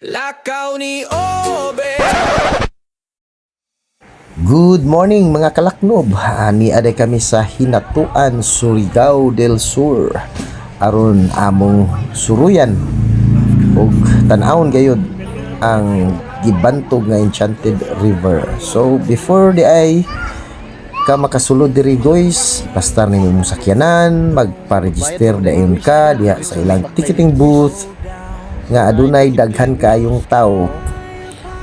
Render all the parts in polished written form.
Lakaw ni Obe. Good morning mga kalaknob. Ani aday kami sa Hinatuan, Surigao del Sur. Aron among suruyan og tan-awon gayud ang gibantog nga Enchanted River. So before di ay ka makasulod diri guys, pastar nimo imong sakyanan, magpa-register dayon ka diha sa ilang ticketing booth nga adunay daghan kaayong tao.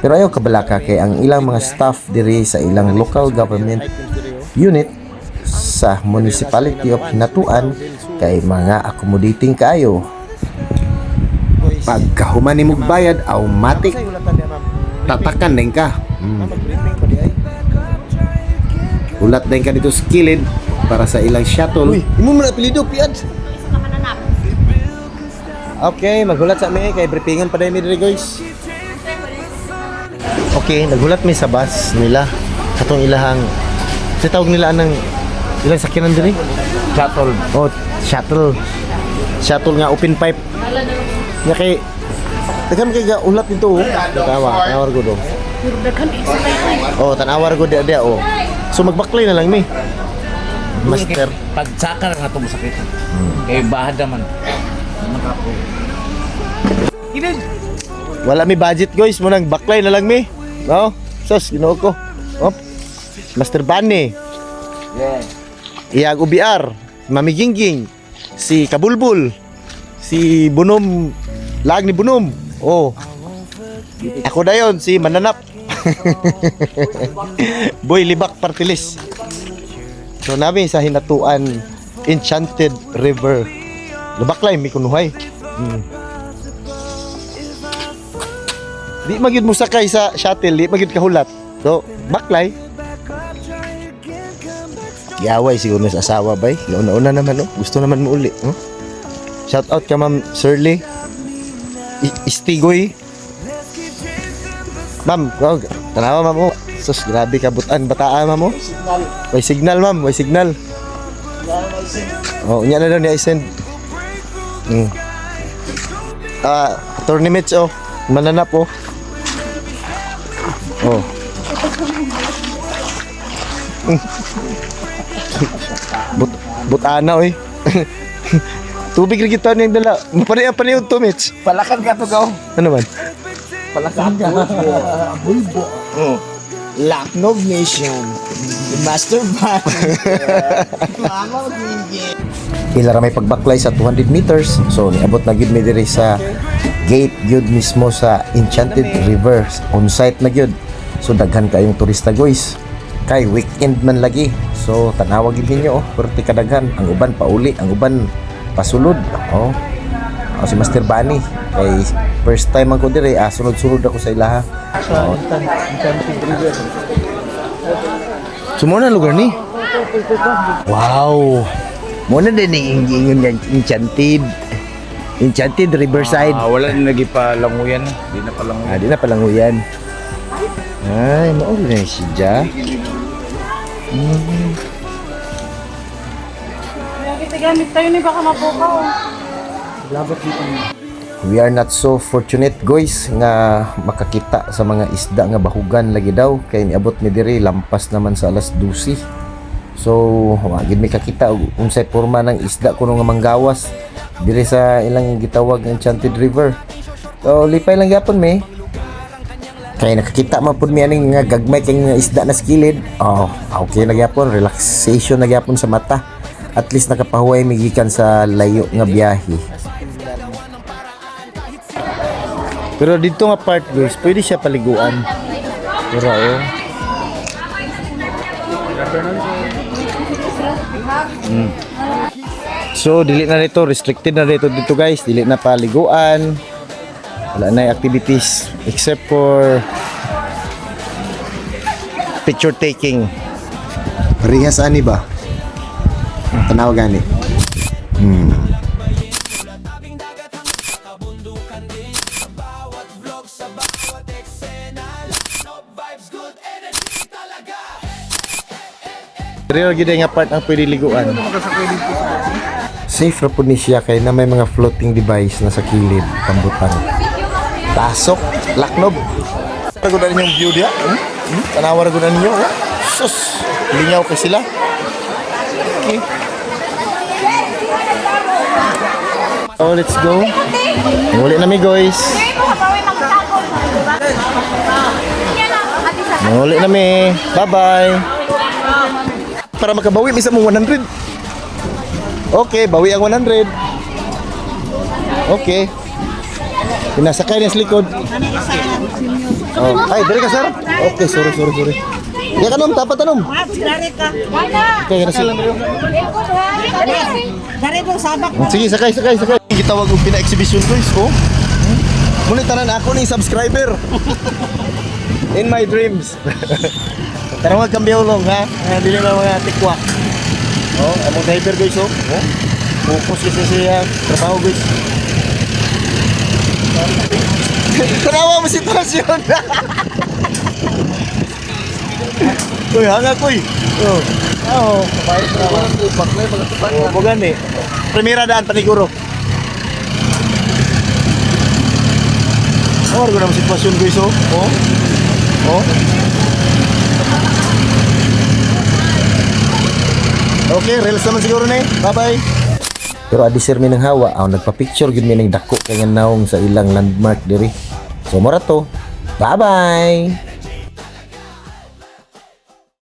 Pero ayaw kabalaka kay ang ilang mga staff diri sa ilang local government unit sa Municipality of Hinatuan kay mga accommodating kaayo. Pagkahuman nimong bayad, automatic tatakan din ka. Ulat din ka dito sa kilid para sa ilang shuttle. Uy, imo mo na apelido, Piad. Okay, maghulat sa mi kay briefingan pa mi diri guys. Okay, naghulat mi sa bus nila. Katong ilahang sa tawag nila anang ilang sakyanan diri? Shuttle. Oh, shuttle. Shuttle nga open pipe. Nga kay daghan kay ulat dito. Tanawar ko do. Oh, tanawar ko dia oh. So magbaklay na lang mi. Master. Pagsaka na ito mo sakit. Kaya bahad naman. Wala mi budget guys, mo nang baklay na lang mi. No? Sus, ginoo ko. Oh. Master Bunny. Iyag UBR, Mami Gingging, si Kabulbul, si Bunom, lag ni Bunom. Oh. Ako dayon si Mananap. Boy Libak Partilis. So namin sa Hinatuan Enchanted River. Labaklay mi kunuhay. Di magyud mo sakay sa shuttle, di magyud kahulat. So, baklay. Gaway siguro sa asawa bay. Una-una naman oh. Gusto naman mo uli, oh. Shout out ka Ma'am Shirley. Istigoy. Ma'am, tanawa ma'am oh. Sus, grabe ka butan bataan ma'am oh. May signal ma'am, may signal. Oh, unya na daw niya i-send. Tournaments oh. Mananap oh. Oh. Butana oy. Tubig rin kita niyang dala. Panay yung tumits. Palakan ka to gaw. Ano man? Palakan ka. Bulbo. Laknog Nation. Master Band. Mama Gingging. Ila ra may pagbaklay sa 200 meters. So niabot na gyud mi diri sa gate gyud mismo sa Enchanted River. On site na gyud. So daghan kayong turista guys. Kay weekend man lagi. So tanawa gyud ninyo oh, perti kadaghan. Ang uban pauli, ang uban pasulod. Oh. Si Master Bunny kay first time ako diri, sunod-sunod ako sa ilaha. Oh. Sumo na lugar ni. Wow. Mo na din ingon yan Enchanted Riverside. Wala din lagi pa languyan. Di na pa languyan. Di na palanguyan. Ay, maulo na siya. Gamit tayo ni baka mabukaw. We are not so fortunate guys nga makakita sa mga isda nga bahugan lagi daw kay niabot mi diri lampas naman sa alas 12. So, wa gid mi kakita og unsay porma ng isda kuno nga manggawas diri sa ilang gitawag nga Enchanted River. So, lipay lang gyapon mi. Kay nakakita man pud mi aning nga gagmay kay nga isda na skilid. Oh, okay na gyapon, relaxation na gyapon sa mata. At least nakapahuway mi gikan sa layo nga biyahe. Pero dito nga part guys, pwede siya paliguan. Pero oh. So dili na dito, restricted na dito guys, dili na paliguan. Wala na activities except for picture taking. Parehas ani ba? Tanaw gani. Real gid nga part ang pwede liguan. Safe ra pud ni siya kay na may mga floating device na sa kilid pambutang. Pasok, Laknob. Tagudan niyo yung view dia. Tanawa ragudan niyo. Sus, lingaw kay sila. Okay. Oh, let's go. Muli na mi guys. Muli na mi. Bye-bye. Para makabawi misa mo 100. Okay, bawi ang 100. Okay. Pinasakay niya sa likod. Oh, ay, dali ka, sir. Okay, sorry. Ya kanom, tapat tanom. Okay, na sila. Sige, sakay. Kita wag og pina-exhibition guys, oh. Muna tanan ako ni subscriber. In my dreams. Tara wag kambyaw long ha. Dili na mga tikwa. Oh, among driver guys, oh. Focus kasi siya trabaho guys. Tanawa mo sitwasyon. Uy, hanga koy. Oh, bayad na. Oh, bugan ni. Primera daan paniguro. Oh, ko na sitwasyon guys, oh. Oh. Okay, reels naman siguro na eh. Bye-bye. Pero adi sir mi nang hawa, nagpa-picture gyud mi ning dako kay nga naong sa ilang landmark diri. So mora to. Bye-bye.